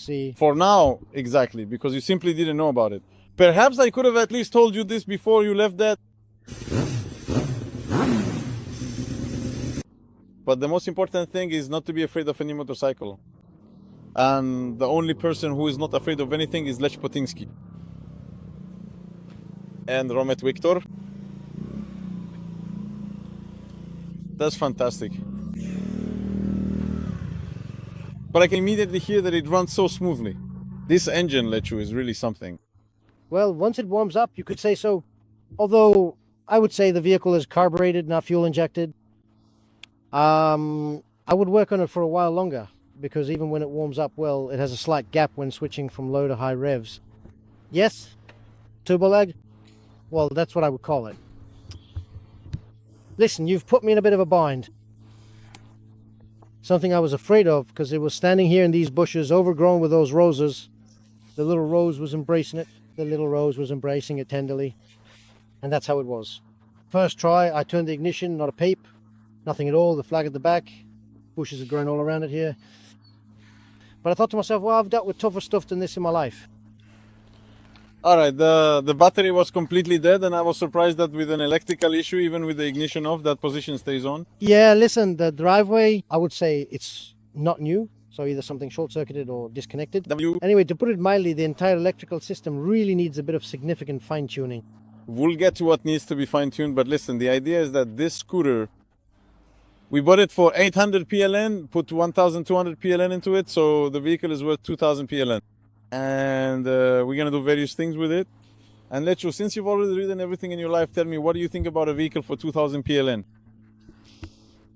see. For now, exactly, because you simply didn't know about it. Perhaps I could have at least told you this before you left that. But the most important thing is not to be afraid of any motorcycle. And the only person who is not afraid of anything is Lech Potinsky. And Romet Victor. That's fantastic. But I can immediately hear that it runs so smoothly. This engine, Lechu, is really something. Well, once it warms up, you could say so. Although, I would say the vehicle is carbureted, not fuel injected. I would work on it for a while longer, because even when it warms up well, it has a slight gap when switching from low to high revs. Yes? Turbo lag? Well, that's what I would call it. Listen, you've put me in a bit of a bind. Something I was afraid of, because it was standing here in these bushes, overgrown with those roses. The little rose was embracing it. The little rose was embracing it tenderly. And that's how it was. First try, I turned the ignition, not a peep. Nothing at all, the flag at the back. Bushes are growing all around it here. But I thought to myself, well, I've dealt with tougher stuff than this in my life. All right, the battery was completely dead, and I was surprised that with an electrical issue, even with the ignition off, that position stays on. Yeah, listen, the driveway, I would say it's not new. So either something short-circuited or disconnected. Anyway, to put it mildly, the entire electrical system really needs a bit of significant fine-tuning. We'll get to what needs to be fine-tuned, but listen, the idea is that this scooter, we bought it for 800 PLN, put 1,200 PLN into it, so the vehicle is worth 2,000 PLN. And we're going to do various things with it. And Lechu, since you've already ridden everything in your life, tell me, what do you think about a vehicle for 2,000 PLN?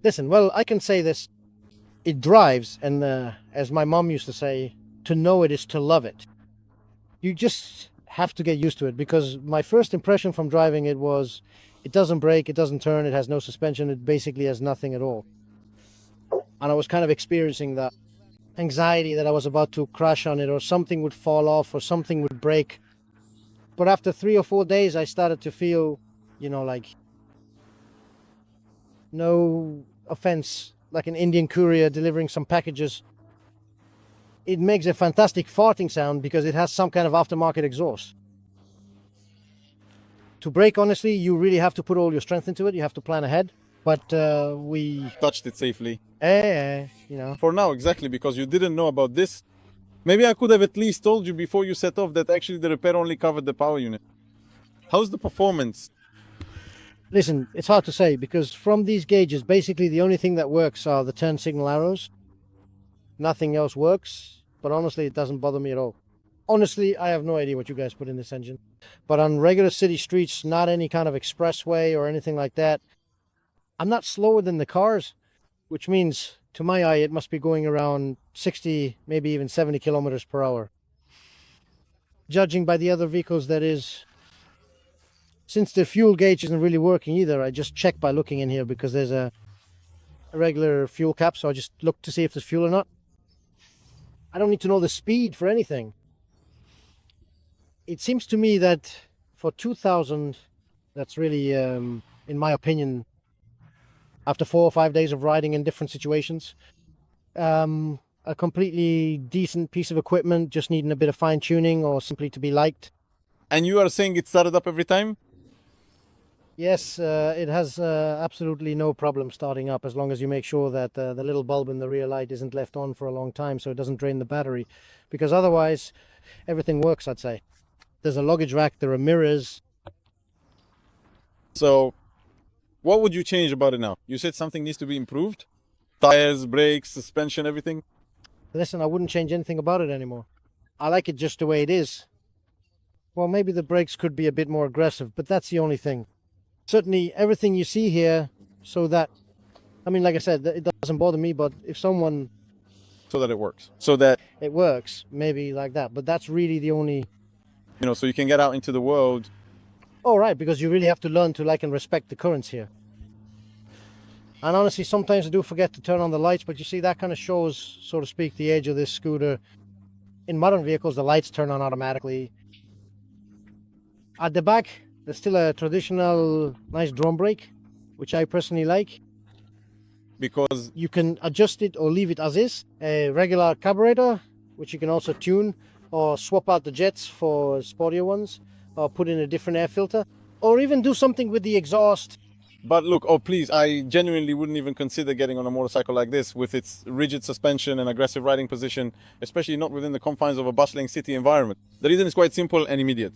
Listen, well, I can say this. It drives, and as my mom used to say, to know it is to love it. You just have to get used to it, because my first impression from driving it was, it doesn't brake, it doesn't turn, it has no suspension, it basically has nothing at all. And I was kind of experiencing that anxiety that I was about to crash on it, or something would fall off, or something would break. But after 3 or 4 days, I started to feel, like, no offense, like an Indian courier delivering some packages. It makes a fantastic farting sound because it has some kind of aftermarket exhaust. To brake, honestly, you really have to put all your strength into it. You have to plan ahead. But we Touched it safely. For now, exactly, because you didn't know about this. Maybe I could have at least told you before you set off that actually the repair only covered the power unit. How's the performance? Listen, it's hard to say, because from these gauges, basically the only thing that works are the turn signal arrows. Nothing else works, but honestly, it doesn't bother me at all. Honestly, I have no idea what you guys put in this engine. But on regular city streets, not any kind of expressway or anything like that, I'm not slower than the cars, which means, to my eye, it must be going around 60, maybe even 70 kilometers per hour. Judging by the other vehicles, that is. Since the fuel gauge isn't really working either, I just check by looking in here, because there's a regular fuel cap, so I just look to see if there's fuel or not. I don't need to know the speed for anything. It seems to me that for 2,000, that's really, in my opinion, after 4 or 5 days of riding in different situations, a completely decent piece of equipment, just needing a bit of fine-tuning or simply to be liked. And you are saying it started up every time? Yes, it has absolutely no problem starting up, as long as you make sure that the little bulb in the rear light isn't left on for a long time, so it doesn't drain the battery, because otherwise everything works, I'd say. There's a luggage rack, there are mirrors. So what would you change about it now? You said something needs to be improved? Tires, brakes, suspension, everything? Listen, I wouldn't change anything about it anymore. I like it just the way it is. Well, maybe the brakes could be a bit more aggressive, but that's the only thing. Certainly, everything you see here, so that, like I said, it doesn't bother me, but if someone... So that it works. So that... It works, maybe like that, but that's really the only... so you can get out into the world. Oh, right, because you really have to learn to like and respect the currents here. And honestly, sometimes I do forget to turn on the lights, but you see, that kind of shows, so to speak, the age of this scooter. In modern vehicles, the lights turn on automatically. At the back, there's still a traditional nice drum brake, which I personally like. Because you can adjust it or leave it as is. A regular carburetor, which you can also tune or swap out the jets for sportier ones, or put in a different air filter, or even do something with the exhaust. But look, oh please, I genuinely wouldn't even consider getting on a motorcycle like this with its rigid suspension and aggressive riding position, especially not within the confines of a bustling city environment. The reason is quite simple and immediate.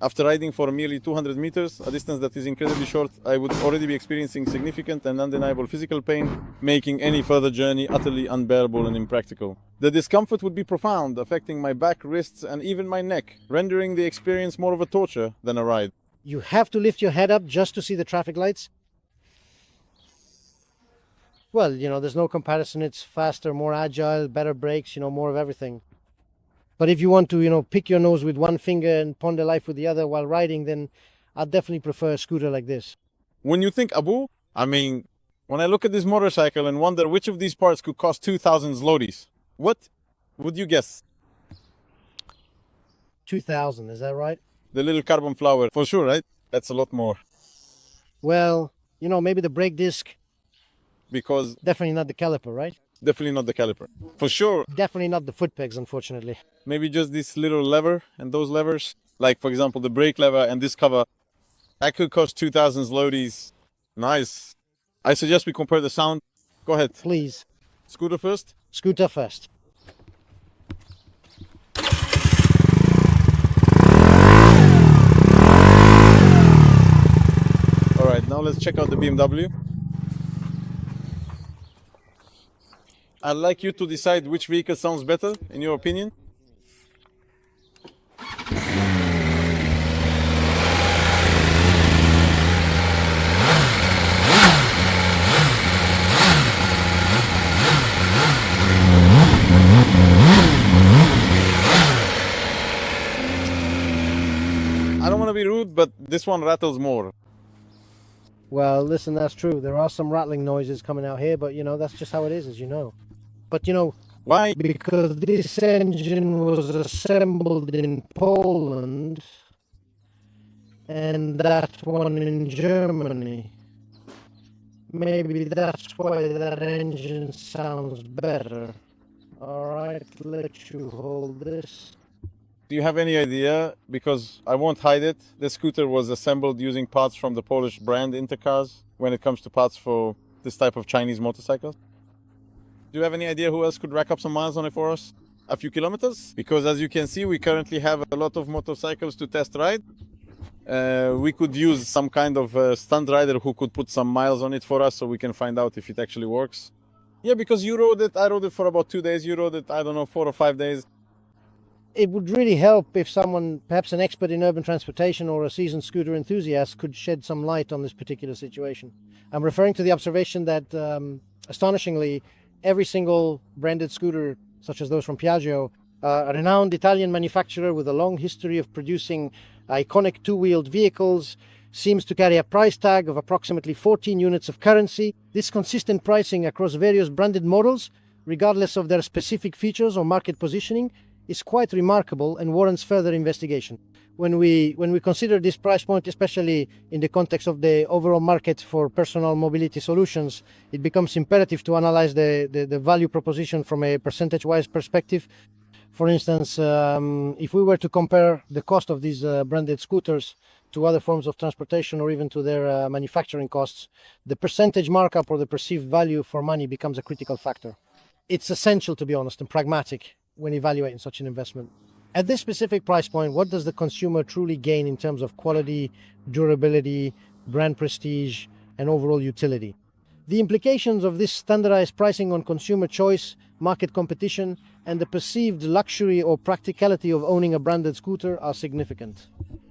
After riding for merely 200 meters, a distance that is incredibly short, I would already be experiencing significant and undeniable physical pain, making any further journey utterly unbearable and impractical. The discomfort would be profound, affecting my back, wrists, and even my neck, rendering the experience more of a torture than a ride. You have to lift your head up just to see the traffic lights. Well, there's no comparison. It's faster, more agile, better brakes, more of everything. But if you want to, pick your nose with one finger and ponder life with the other while riding, then I'd definitely prefer a scooter like this. When you think Abu, when I look at this motorcycle and wonder which of these parts could cost 2,000 zlotys, what would you guess? 2,000, is that right? The little carbon flower, for sure, right? That's a lot more. Well, maybe the brake disc. Because Definitely not the caliper, right? definitely not the caliper. For sure, Definitely not the foot pegs, unfortunately. maybe just this little lever and those levers. Like, for example, the brake lever and this cover. That could cost 2,000 zlotys. Nice. I suggest we compare the sound. Go ahead. Please, Scooter first. scooter first. All right, now let's check out the BMW. I'd like you to decide which vehicle sounds better, in your opinion. I don't want to be rude, but this one rattles more. Well, listen, that's true. There are some rattling noises coming out here, but that's just how it is, as you know. But Why? because this engine was assembled in Poland and that one in Germany, maybe that's why that engine sounds better. Alright, let you hold this. Do you have any idea? Because I won't hide it. The scooter was assembled using parts from the Polish brand Intercars when it comes to parts for this type of Chinese motorcycles. Do you have any idea who else could rack up some miles on it for us? A few kilometers? Because as you can see, we currently have a lot of motorcycles to test ride. We could use some kind of stunt rider who could put some miles on it for us so we can find out if it actually works. Yeah, because you rode it, I rode it for about 2 days. You rode it, 4 or 5 days. It would really help if someone, perhaps an expert in urban transportation or a seasoned scooter enthusiast, could shed some light on this particular situation. I'm referring to the observation that, astonishingly, every single branded scooter, such as those from Piaggio, a renowned Italian manufacturer with a long history of producing iconic two-wheeled vehicles, seems to carry a price tag of approximately 14 units of currency. This consistent pricing across various branded models, regardless of their specific features or market positioning, is quite remarkable and warrants further investigation. When we consider this price point, especially in the context of the overall market for personal mobility solutions, it becomes imperative to analyze the value proposition from a percentage-wise perspective. For instance, if we were to compare the cost of these branded scooters to other forms of transportation or even to their manufacturing costs, the percentage markup or the perceived value for money becomes a critical factor. It's essential, to be honest, and pragmatic when evaluating such an investment. At this specific price point, what does the consumer truly gain in terms of quality, durability, brand prestige, and overall utility? The implications of this standardized pricing on consumer choice, market competition, and the perceived luxury or practicality of owning a branded scooter are significant.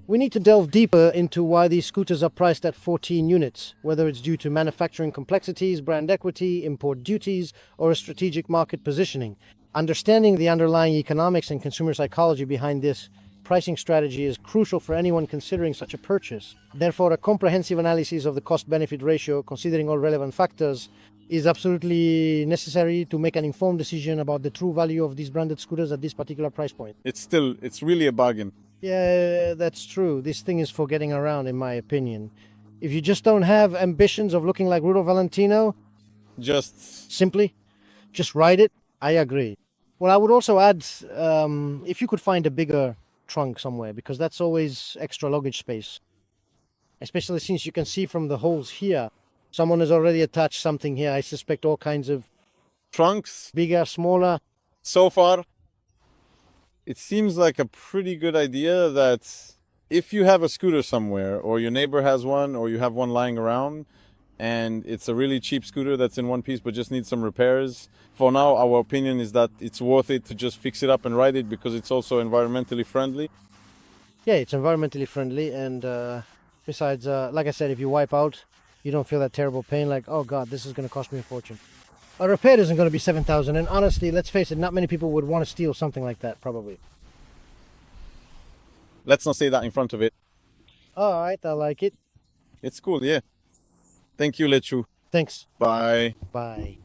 We need to delve deeper into why these scooters are priced at 14 units, whether it's due to manufacturing complexities, brand equity, import duties, or a strategic market positioning. Understanding the underlying economics and consumer psychology behind this pricing strategy is crucial for anyone considering such a purchase. Therefore, a comprehensive analysis of the cost-benefit ratio, considering all relevant factors, is absolutely necessary to make an informed decision about the true value of these branded scooters at this particular price point. It's really a bargain. Yeah, that's true. This thing is for getting around, in my opinion. If you just don't have ambitions of looking like Rudo Valentino, Just simply just ride it. I agree. Well, I would also add if you could find a bigger trunk somewhere, because that's always extra luggage space. Especially since you can see from the holes here, someone has already attached something here. I suspect all kinds of Trunks, bigger, smaller. so far, it seems like a pretty good idea that if you have a scooter somewhere, or your neighbor has one, or you have one lying around, and it's a really cheap scooter that's in one piece but just needs some repairs, for now, our opinion is that it's worth it to just fix it up and ride it because it's also environmentally friendly. Yeah, it's environmentally friendly, and besides, like I said, if you wipe out, you don't feel that terrible pain like, oh God, this is going to cost me a fortune. A repair isn't going to be 7,000, and honestly, let's face it, not many people would want to steal something like that, probably. Let's not say that in front of it. All right, I like it. It's cool, yeah. Thank you, Lechu. Thanks. Bye. Bye.